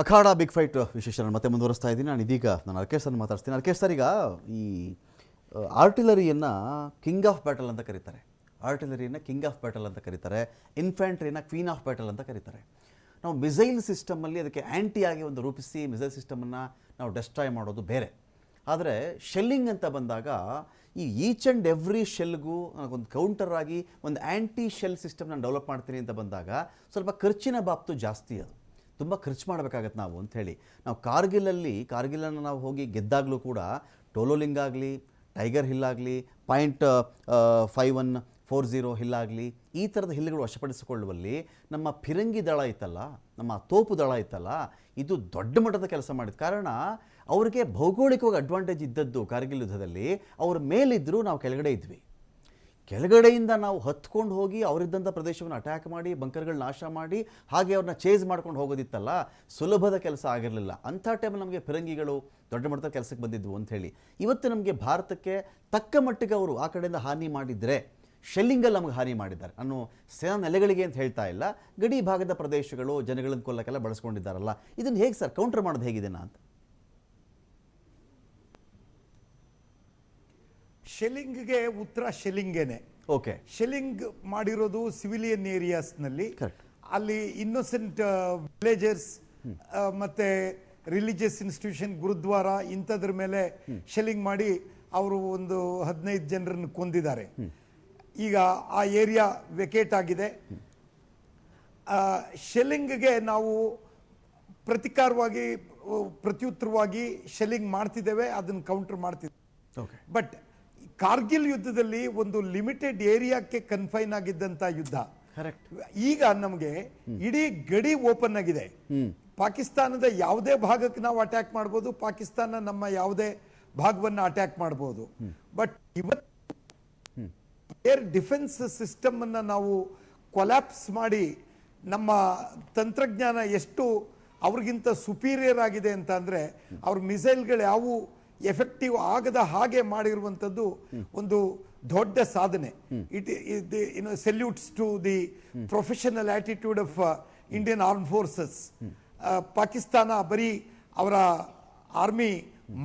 ಅಖಾಡ big fight ವಿಶೇಷ ನಾನು ಮತ್ತೆ ಮುಂದುವರಿಸ್ತಾ ಇದ್ದೀನಿ. ನಾನು ಅರ್ಕೇಶ್ ಸರ್ ಮಾತಾಡ್ತೀನಿ. ಅರ್ಕೇಶ್ ಸರ್, ಈಗ ಈ ಆರ್ಟಿಲರಿಯನ್ನು ಕಿಂಗ್ ಆಫ್ ಬ್ಯಾಟಲ್ ಅಂತ ಕರೀತಾರೆ, ಆರ್ಟಿಲರಿಯನ್ನು ಕಿಂಗ್ ಆಫ್ ಬ್ಯಾಟಲ್ ಅಂತ ಕರೀತಾರೆ, ಇನ್ಫ್ಯಾಂಟ್ರಿನ ಕ್ವೀನ್ ಆಫ್ ಬ್ಯಾಟಲ್ ಅಂತ ಕರೀತಾರೆ. ನಾವು ಮಿಸೈಲ್ ಸಿಸ್ಟಮಲ್ಲಿ ಅದಕ್ಕೆ ಆ್ಯಂಟಿಯಾಗಿ ಒಂದು ರೂಪಿಸಿ ಮಿಸೈಲ್ ಸಿಸ್ಟಮನ್ನು ನಾವು ಡೆಸ್ಟ್ರಾಯ್ ಮಾಡೋದು ಬೇರೆ. ಆದರೆ ಶೆಲ್ಲಿಂಗ್ ಅಂತ ಬಂದಾಗ ಈ ಈಚ್ ಆ್ಯಂಡ್ ಎವ್ರಿ ಶೆಲ್ಗೂ ಒಂದು ಕೌಂಟರ್ ಆಗಿ ಒಂದು ಆ್ಯಂಟಿ ಶೆಲ್ ಸಿಸ್ಟಮ್ ನಾನು ಡೆವಲಪ್ ಮಾಡ್ತೀನಿ ಅಂತ ಬಂದಾಗ ಸ್ವಲ್ಪ ಖರ್ಚಿನ ಬಾಬ್ತು ಜಾಸ್ತಿ, ಅದು ತುಂಬ ಖರ್ಚು ಮಾಡಬೇಕಾಗತ್ತೆ ನಾವು ಅಂಥೇಳಿ. ನಾವು ಕಾರ್ಗಿಲನ್ನು ನಾವು ಹೋಗಿ ಗೆದ್ದಾಗಲೂ ಕೂಡ ಟೋಲೋಲಿಂಗ್ ಆಗಲಿ, ಟೈಗರ್ ಹಿಲ್ ಆಗಲಿ, .5140 ಹಿಲ್ ಆಗಲಿ, ಈ ಥರದ ಹಿಲ್ಗಳು ವಶಪಡಿಸಿಕೊಳ್ಳುವಲ್ಲಿ ನಮ್ಮ ಫಿರಂಗಿ ದಳ ಇತ್ತಲ್ಲ, ನಮ್ಮ ತೋಪು ದಳ ಇತ್ತಲ್ಲ, ಇದು ದೊಡ್ಡ ಮಟ್ಟದ ಕೆಲಸ ಮಾಡಿದ ಕಾರಣ ಅವರಿಗೆ ಭೌಗೋಳಿಕವಾಗಿ ಅಡ್ವಾಂಟೇಜ್ ಇದ್ದದ್ದು. ಕಾರ್ಗಿಲ್ ಯುದ್ಧದಲ್ಲಿ ಅವ್ರ ಮೇಲಿದ್ದರೂ ನಾವು ಕೆಳಗಡೆ ಇದ್ವಿ. ಕೆಳಗಡೆಯಿಂದ ನಾವು ಹತ್ಕೊಂಡು ಹೋಗಿ ಅವರಿದ್ದಂಥ ಪ್ರದೇಶವನ್ನು ಅಟ್ಯಾಕ್ ಮಾಡಿ ಬಂಕರ್ಗಳು ನಾಶ ಮಾಡಿ ಹಾಗೆ ಅವ್ರನ್ನ ಚೇಸ್ ಮಾಡ್ಕೊಂಡು ಹೋಗೋದಿತ್ತಲ್ಲ, ಸುಲಭದ ಕೆಲಸ ಆಗಿರಲಿಲ್ಲ. ಅಂಥ ಟೈಮಲ್ಲಿ ನಮಗೆ ಫಿರಂಗಿಗಳು ದೊಡ್ಡ ಮಟ್ಟದ ಕೆಲಸಕ್ಕೆ ಬಂದಿದ್ವು ಅಂಥೇಳಿ. ಇವತ್ತು ನಮಗೆ ಭಾರತಕ್ಕೆ ತಕ್ಕ ಮಟ್ಟಿಗೆ ಅವರು ಆ ಕಡೆಯಿಂದ ಹಾನಿ ಮಾಡಿದರೆ, ಶೆಲ್ಲಿಂಗಲ್ಲಿ ನಮಗೆ ಹಾನಿ ಮಾಡಿದ್ದಾರೆ. ನಾನು ಸೇನಾ ನೆಲೆಗಳಿಗೆ ಅಂತ ಹೇಳ್ತಾ ಇಲ್ಲ, ಗಡಿ ಭಾಗದ ಪ್ರದೇಶಗಳು ಜನಗಳನ್ನು ಕೊಲ್ಲಕ್ಕೆಲ್ಲ ಬಳಸ್ಕೊಂಡಿದ್ದಾರಲ್ಲ, ಇದನ್ನು ಹೇಗೆ ಸರ್ ಕೌಂಟರ್ ಮಾಡೋದು ಹೇಗಿದೆನಾ ಅಂತ? ಶೆಲ್ಲಿಂಗ್ಗೆ ಉತ್ತರ ಶೆಲ್ಲಿಂಗೇನೆ. ಓಕೆ, ಶೆಲ್ಲಿಂಗ್ ಮಾಡಿರೋದು ಸಿವಿಲಿಯನ್ ಏರಿಯಾಸ್ನಲ್ಲಿ, ಕರೆಕ್ಟ್. ಅಲ್ಲಿ ಇನ್ನೋಸೆಂಟ್ ವಿಲೇಜರ್ಸ್ ಮತ್ತೆ ರಿಲಿಜಿಯಸ್ ಇನ್ಸ್ಟಿಟ್ಯೂಷನ್, ಗುರುದ್ವಾರ ಇಂಥದ್ರ ಮೇಲೆ ಶೆಲ್ಲಿಂಗ್ ಮಾಡಿ ಅವರು ಒಂದು 15 ಜನರನ್ನು ಕೊಂದಿದ್ದಾರೆ. ಈಗ ಆ ಏರಿಯಾ ವೆಕೇಟ್ ಆಗಿದೆ. ಶೆಲ್ಲಿಂಗ್ಗೆ ನಾವು ಪ್ರತ್ಯುತ್ತರವಾಗಿ ಶೆಲ್ಲಿಂಗ್ ಮಾಡ್ತಿದ್ದೇವೆ, ಅದನ್ನು ಕೌಂಟರ್ ಮಾಡ್ತಿದ್ದೇವೆ. ಬಟ್ ಕಾರ್ಗಿಲ್ ಯುದ್ಧದಲ್ಲಿ ಒಂದು ಲಿಮಿಟೆಡ್ ಏರಿಯಾಕ್ಕೆ ಕನ್ಫೈನ್ ಆಗಿದ್ದಂತ ಯುದ್ಧ. ಈಗ ನಮಗೆ ಇಡೀ ಗಡಿ ಓಪನ್ ಆಗಿದೆ. ಪಾಕಿಸ್ತಾನದ ಯಾವುದೇ ಭಾಗಕ್ಕೆ ನಾವು ಅಟ್ಯಾಕ್ ಮಾಡ್ಬೋದು, ಪಾಕಿಸ್ತಾನ ನಮ್ಮ ಯಾವುದೇ ಭಾಗವನ್ನು ಅಟ್ಯಾಕ್ ಮಾಡ್ಬೋದು. ಬಟ್ ಇವತ್ತು ಏರ್ ಡಿಫೆನ್ಸ್ ಸಿಸ್ಟಮ್ ಅನ್ನ ನಾವು ಕೊಲ್ಯಾಪ್ಸ್ ಮಾಡಿ ನಮ್ಮ ತಂತ್ರಜ್ಞಾನ ಎಷ್ಟು ಅವ್ರಿಗಿಂತ ಸುಪೀರಿಯರ್ ಆಗಿದೆ ಅಂತ ಅಂದ್ರೆ, ಅವ್ರ ಮಿಸೈಲ್ಗಳು ಯಾವುವು ಎಫೆಕ್ಟಿವ್ ಆಗದ ಹಾಗೆ ಮಾಡಿರುವಂಥದ್ದು ಒಂದು ದೊಡ್ಡ ಸಾಧನೆ. It salutes to the professional attitude of Indian arm forces. Pakistan ಬರೀ ಅವರ ಆರ್ಮಿ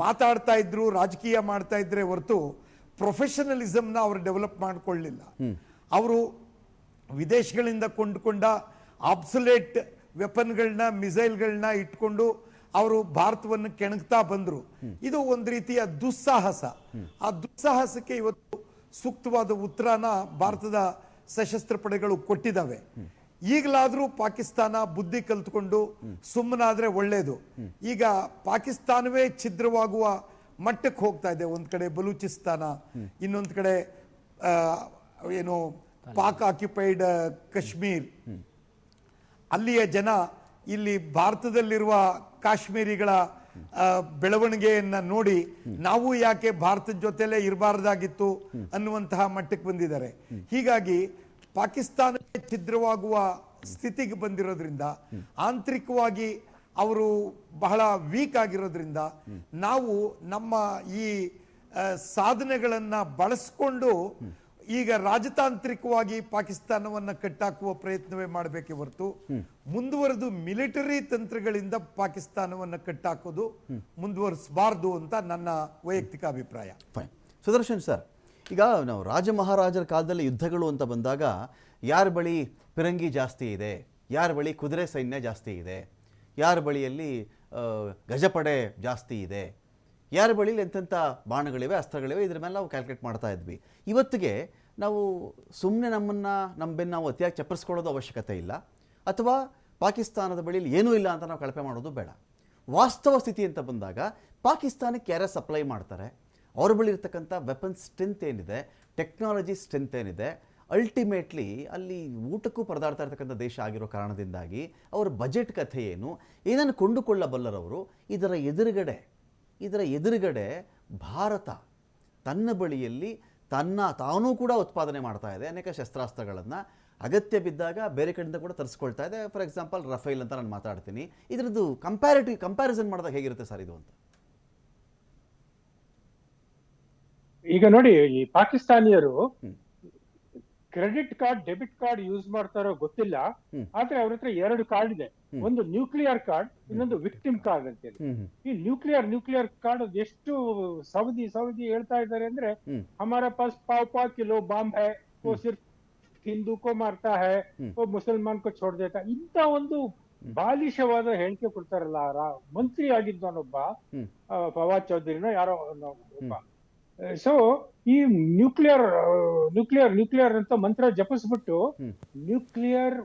ಮಾತಾಡ್ತಾ ಇದ್ರು, ರಾಜಕೀಯ ಮಾಡ್ತಾ ಇದ್ರೆ ಹೊರತು ಪ್ರೊಫೆಷನಲಿಸಮ್ನ ಅವರು ಡೆವಲಪ್ ಮಾಡಿಕೊಳ್ಳಲಿಲ್ಲ. ಅವರು ವಿದೇಶಗಳಿಂದ ಕೊಂಡುಕೊಂಡ ಆಬ್ಸೊಲೇಟ್ ವೆಪನ್ಗಳನ್ನ, ಮಿಸೈಲ್ಗಳನ್ನ ಇಟ್ಕೊಂಡು ಅವರು ಭಾರತವನ್ನು ಕೆಣಕ್ತಾ ಬಂದ್ರು. ಇದು ಒಂದು ರೀತಿಯ ದುಸ್ಸಾಹಸ. ಆ ದುಸ್ಸಾಹಸಕ್ಕೆ ಇವತ್ತು ಸೂಕ್ತವಾದ ಉತ್ತರನ ಭಾರತದ ಸಶಸ್ತ್ರ ಪಡೆಗಳು ಕೊಟ್ಟಿದ್ದಾವೆ. ಈಗಲಾದ್ರೂ ಪಾಕಿಸ್ತಾನ ಬುದ್ಧಿ ಕಲ್ತ್ಕೊಂಡು ಸುಮ್ಮನಾದ್ರೆ ಒಳ್ಳೇದು. ಈಗ ಪಾಕಿಸ್ತಾನವೇ ಛಿದ್ರವಾಗುವ ಮಟ್ಟಕ್ಕೆ ಹೋಗ್ತಾ ಇದೆ. ಒಂದ್ ಕಡೆ ಬಲೂಚಿಸ್ತಾನ, ಇನ್ನೊಂದ್ ಕಡೆ ಏನು ಪಾಕ್ ಆಕ್ಯುಪೈಡ್ ಕಾಶ್ಮೀರ್, ಅಲ್ಲಿಯ ಜನ ಇಲ್ಲಿ ಭಾರತದಲ್ಲಿರುವ ಕಾಶ್ಮೀರಿಗಳ ಬೆಳವಣಿಗೆಯನ್ನ ನೋಡಿ ನಾವು ಯಾಕೆ ಭಾರತದ ಜೊತೆಲೇ ಇರಬಾರ್ದಾಗಿತ್ತು ಅನ್ನುವಂತಹ ಮಟ್ಟಕ್ಕೆ ಬಂದಿದ್ದಾರೆ. ಹೀಗಾಗಿ ಪಾಕಿಸ್ತಾನ ಛಿದ್ರವಾಗುವ ಸ್ಥಿತಿಗೆ ಬಂದಿರೋದ್ರಿಂದ, ಆಂತರಿಕವಾಗಿ ಅವರು ಬಹಳ ವೀಕ್ ಆಗಿರೋದ್ರಿಂದ, ನಾವು ನಮ್ಮ ಈ ಸಾಧನೆಗಳನ್ನ ಬಳಸ್ಕೊಂಡು ಈಗ ರಾಜತಾಂತ್ರಿಕವಾಗಿ ಪಾಕಿಸ್ತಾನವನ್ನ ಕಟ್ಟಾಕುವ ಪ್ರಯತ್ನವೇ ಮಾಡಬೇಕೆ ಹೊರತು ಮುಂದುವರೆದು ಮಿಲಿಟರಿ ತಂತ್ರಗಳಿಂದ ಪಾಕಿಸ್ತಾನವನ್ನ ಕಟ್ಟಾಕೋದು ಮುಂದುವರಿಸಬಾರ್ದು ಅಂತ ನನ್ನ ವೈಯಕ್ತಿಕ ಅಭಿಪ್ರಾಯ. ಫೈನ್. ಸುದರ್ಶನ್ ಸರ್, ಈಗ ನಾವು ರಾಜ ಮಹಾರಾಜರ ಕಾಲದಲ್ಲಿ ಯುದ್ಧಗಳು ಅಂತ ಬಂದಾಗ ಯಾರ ಬಳಿ ಫಿರಂಗಿ ಜಾಸ್ತಿ ಇದೆ, ಯಾರ ಬಳಿ ಕುದುರೆ ಸೈನ್ಯ ಜಾಸ್ತಿ ಇದೆ, ಯಾರ ಬಳಿಯಲ್ಲಿ ಗಜಪಡೆ ಜಾಸ್ತಿ ಇದೆ, ಯಾರ ಬಳಿಲಿ ಎಂತೆಂಥ ಬಾಣಗಳಿವೆ, ಅಸ್ತ್ರಗಳಿವೆ, ಇದ್ರ ಮೇಲೆ ನಾವು ಕ್ಯಾಲ್ಕುಲೇಟ್ ಮಾಡ್ತಾ ಇದ್ವಿ. ಇವತ್ತಿಗೆ ನಾವು ಸುಮ್ಮನೆ ನಮ್ಮ ಬೆನ್ನು ನಾವು ಅತಿಯಾಗಿ ಚಪ್ಪರಿಸ್ಕೊಳ್ಳೋದು ಅವಶ್ಯಕತೆ ಇಲ್ಲ, ಅಥವಾ ಪಾಕಿಸ್ತಾನದ ಬಳಿಯಲ್ಲಿ ಏನೂ ಇಲ್ಲ ಅಂತ ನಾವು ಕಳಪೆ ಮಾಡೋದು ಬೇಡ. ವಾಸ್ತವ ಸ್ಥಿತಿ ಅಂತ ಬಂದಾಗ ಪಾಕಿಸ್ತಾನಕ್ಕೆ ಯಾರೇ ಸಪ್ಲೈ ಮಾಡ್ತಾರೆ, ಅವ್ರ ಬಳಿ ಇರ್ತಕ್ಕಂಥ ವೆಪನ್ಸ್ ಸ್ಟ್ರೆಂತ್ ಏನಿದೆ, ಟೆಕ್ನಾಲಜಿ ಸ್ಟ್ರೆಂತ್ ಏನಿದೆ, ಅಲ್ಟಿಮೇಟ್ಲಿ ಅಲ್ಲಿ ಊಟಕ್ಕೂ ಪರದಾಡ್ತಾ ಇರ್ತಕ್ಕಂಥ ದೇಶ ಆಗಿರೋ ಕಾರಣದಿಂದಾಗಿ ಅವರ ಬಜೆಟ್ ಕಥೆ ಏನು, ಏನನ್ನು ಕೊಂಡುಕೊಳ್ಳಬಲ್ಲರವರು, ಇದರ ಎದುರುಗಡೆ ಭಾರತ ತನ್ನ ಬಳಿಯಲ್ಲಿ ತಾನೂ ಕೂಡ ಉತ್ಪಾದನೆ ಮಾಡ್ತಾ ಇದೆ ಅನೇಕ ಶಸ್ತ್ರಾಸ್ತ್ರಗಳನ್ನು. ಅಗತ್ಯ ಬಿದ್ದಾಗ ಬೇರೆ ಕಡೆಯಿಂದ ಕೂಡ ತರಿಸ್ಕೊಳ್ತಾ ಇದೆ. ಫಾರ್ ಎಕ್ಸಾಂಪಲ್ ರಫೇಲ್ ಅಂತ ನಾನು ಮಾತಾಡ್ತೀನಿ. ಇದರದ್ದು ಕಂಪ್ಯಾರಿಸನ್ ಮಾಡಿದಾಗ ಹೇಗಿರುತ್ತೆ ಸರ್ ಇದು ಅಂತ? ಈಗ ನೋಡಿ, ಈ ಪಾಕಿಸ್ತಾನಿಯರು credit card, debit card use ಮಾಡ್ತಾರೋ ಗೊತ್ತಿಲ್ಲ, ಆದ್ರೆ ಅವ್ರ ಹತ್ರ 2 ಕಾರ್ಡ್ ಇದೆ. ಒಂದು ನ್ಯೂಕ್ಲಿಯರ್ ಕಾರ್ಡ್, ಇನ್ನೊಂದು ವಿಕ್ಟಿಮ್ ಕಾರ್ಡ್ ಅಂತೇಳಿ. ಈ ನ್ಯೂಕ್ಲಿಯರ್ ಕಾರ್ಡ್ ಎಷ್ಟು ಸೌದಿ ಹೇಳ್ತಾ ಇದ್ದಾರೆ ಅಂದ್ರೆ, ಹಮಾರಾ ಪಾಸ್ ಪಾವ್ ಕಿಲೋ ಬಾಂಬ್ ಹೈ, वो सिर्फ ಹಿಂದೂ ಕೋ ಮಾರ್ತಾ ಹೈ, वो ಮುಸಲ್ಮಾನ್ ಕೋ ಛೋಡ್ ದೇತಾ, ಇಂತ ಒಂದು ಬಾಲಿಶವಾದ ಹೇಳಿಕೆ ಕೊಡ್ತಾರಲ್ಲ. ಮಂತ್ರಿ ಆಗಿದ್ದವನೊಬ್ಬ ಫವಾದ್ ಚೌಧರಿನೋ ಯಾರೋ ಒಬ್ಬ. ಸೊ ಈ ನ್ಯೂಕ್ಲಿಯರ್ ಅಂತ ಮಂತ್ರ ಜಪಿಸ್ಬಿಟ್ಟು, nuclear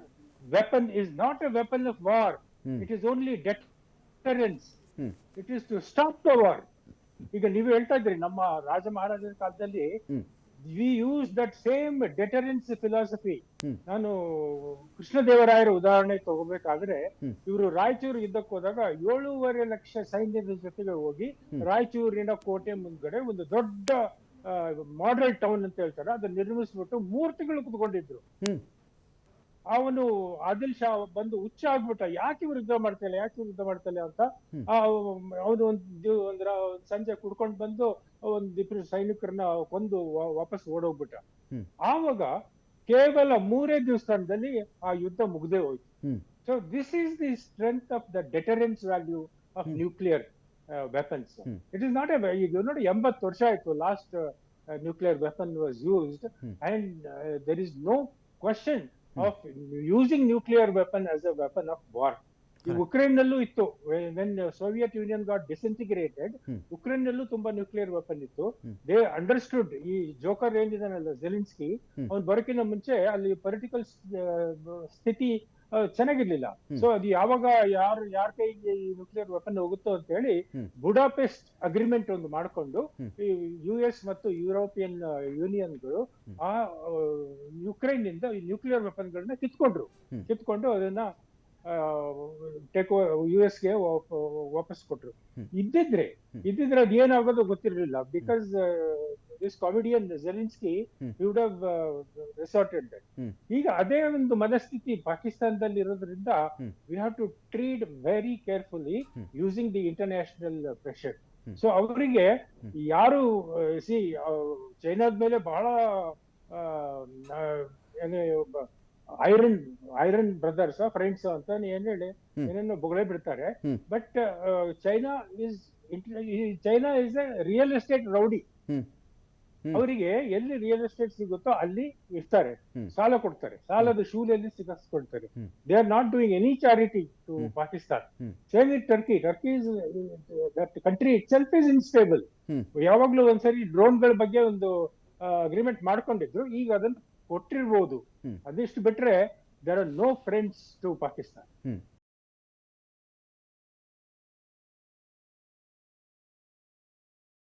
weapon is not a weapon of war, it is only deterrence, it is to stop the war. ಈಗ ನೀವು ಹೇಳ್ತಾ ಇದ್ರಿ ನಮ್ಮ ರಾಜ ಮಹಾರಾಜರ ಕಾಲದಲ್ಲಿ we use that same deterrence philosophy. ನಾನು ಕೃಷ್ಣದೇವರಾಯರ ಉದಾಹರಣೆ ತಗೋಬೇಕಾದ್ರೆ, ಇವರು ರಾಯಚೂರು ಯುದ್ಧಕ್ಕೆ ಹೋದಾಗ 7.5 ಲಕ್ಷ ಸೈನ್ಯದ ಜೊತೆಗೆ ಹೋಗಿ ರಾಯಚೂರಿನ ಕೋಟೆ ಮುಂದ್ಗಡೆ ಒಂದು ದೊಡ್ಡ ಮಾಡೆಲ್ ಟೌನ್ ಅಂತ ಹೇಳ್ತಾರೆ, ಅದನ್ನ ನಿರ್ಮಿಸ್ಬಿಟ್ಟು 3 ತಿಂಗಳು ಕುತ್ಕೊಂಡಿದ್ರು. ಅವನು ಆದಿಲ್ ಶಾ ಬಂದು ಹುಚ್ಚ ಆಗ್ಬಿಟ್ಟ, ಯಾಕೆ ಇವ್ರು ಯುದ್ಧ ಮಾಡ್ತಾಯಿಲ್ಲ ಅಂತ. ಅವನು ಒಂದು ಸಂಜೆ ಕುಡ್ಕೊಂಡು ಬಂದು ಒಂದಿಬ್ರು ಸೈನಿಕರನ್ನ ಕೊಂದು ವಾಪಸ್ ಓಡೋಗ್ಬಿಟ್ಟ. ಆವಾಗ ಕೇವಲ 3 ದಿವಸದಲ್ಲಿ ಆ ಯುದ್ಧ ಮುಗ್ದೇ ಹೋಯ್ತು. So this is the strength of the deterrence value of nuclear weapons. It is not ಈಗ ನೋಡಿ 80 ವರ್ಷ ಆಯ್ತು last nuclear weapon was used, and there is no question of using nuclear weapon as a weapon of war. Ukraine nallu ittu, when Soviet Union got disintegrated, Ukraine nallu tumba nuclear weapon ittu. They understood ee joker ಏನಿದಾನಲ್ಲ Zelensky, ಅವನು ಬರೋಕ್ಕಿಂತ ಮುಂಚೆ ಅಲ್ಲಿ political ಸ್ಥಿತಿ ಚೆನ್ನಾಗಿರ್ಲಿಲ್ಲ. So ಅದು ಯಾವಾಗ ಯಾರ ಕೈಗೆ ಈ ನ್ಯೂಕ್ಲಿಯರ್ ವೆಪನ್ ಹೋಗುತ್ತೋ ಅಂತ ಹೇಳಿ ಬುಡಾಪೆಸ್ಟ್ ಅಗ್ರಿಮೆಂಟ್ ಒಂದು ಮಾಡ್ಕೊಂಡು ಈ US ಮತ್ತು ಯುರೋಪಿಯನ್ ಯೂನಿಯನ್ಗಳು ಆ ಯುಕ್ರೈನ್ ನಿಂದ ಈ ನ್ಯೂಕ್ಲಿಯರ್ ವೆಪನ್ ಗಳನ್ನ ಕಿತ್ಕೊಂಡು ಅದನ್ನ US ಗೆ ವಾಪಸ್ ಕೊಟ್ರು. ಇದ್ದಿದ್ರೆ ಅದು ಏನಾಗೋದು ಗೊತ್ತಿರಲಿಲ್ಲ, because this comedian Zelensky would have resorted that. ಈಗ ಅದೇ ಒಂದು ಮನಸ್ಥಿತಿ ಪಾಕಿಸ್ತಾನದಲ್ಲಿ ಇರೋದ್ರಿಂದ we have to treat very carefully using the international pressure. So ಅವರಿಗೆ ಯಾರು ಚೈನಾದ ಮೇಲೆ ಬಹಳ ಐರನ್ ಬ್ರದರ್ಸ್ ಫ್ರೆಂಡ್ಸ್ ಅಂತ ಏನೇನೋ ಬೊಗಳೆ ಬಿಡ್ತಾರೆ. But China is A real estate rowdy. ಅವರಿಗೆ ಎಲ್ಲಿ ರಿಯಲ್ ಎಸ್ಟೇಟ್ ಸಿಗುತ್ತೋ ಅಲ್ಲಿ ಇರ್ತಾರೆ, ಸಾಲ ಕೊಡ್ತಾರೆ, ಸಾಲದ ಶೂಲೆಯಲ್ಲಿ ಸಿಗಿಸ್ಕೊಡ್ತಾರೆ. They are not doing any charity to Pakistan. Same with Turkey is that country itself is instable. ಯಾವಾಗ್ಲೂ ಒಂದ್ಸರಿ ಡ್ರೋನ್ಗಳ ಬಗ್ಗೆ ಒಂದು ಅಗ್ರಿಮೆಂಟ್ ಮಾಡ್ಕೊಂಡಿದ್ರು, ಈಗ ಅದನ್ನ ಕೊಟ್ಟಿರ್ಬೋದು. ಅದಿಷ್ಟು ಬಿಟ್ರೆ there are no friends to Pakistan.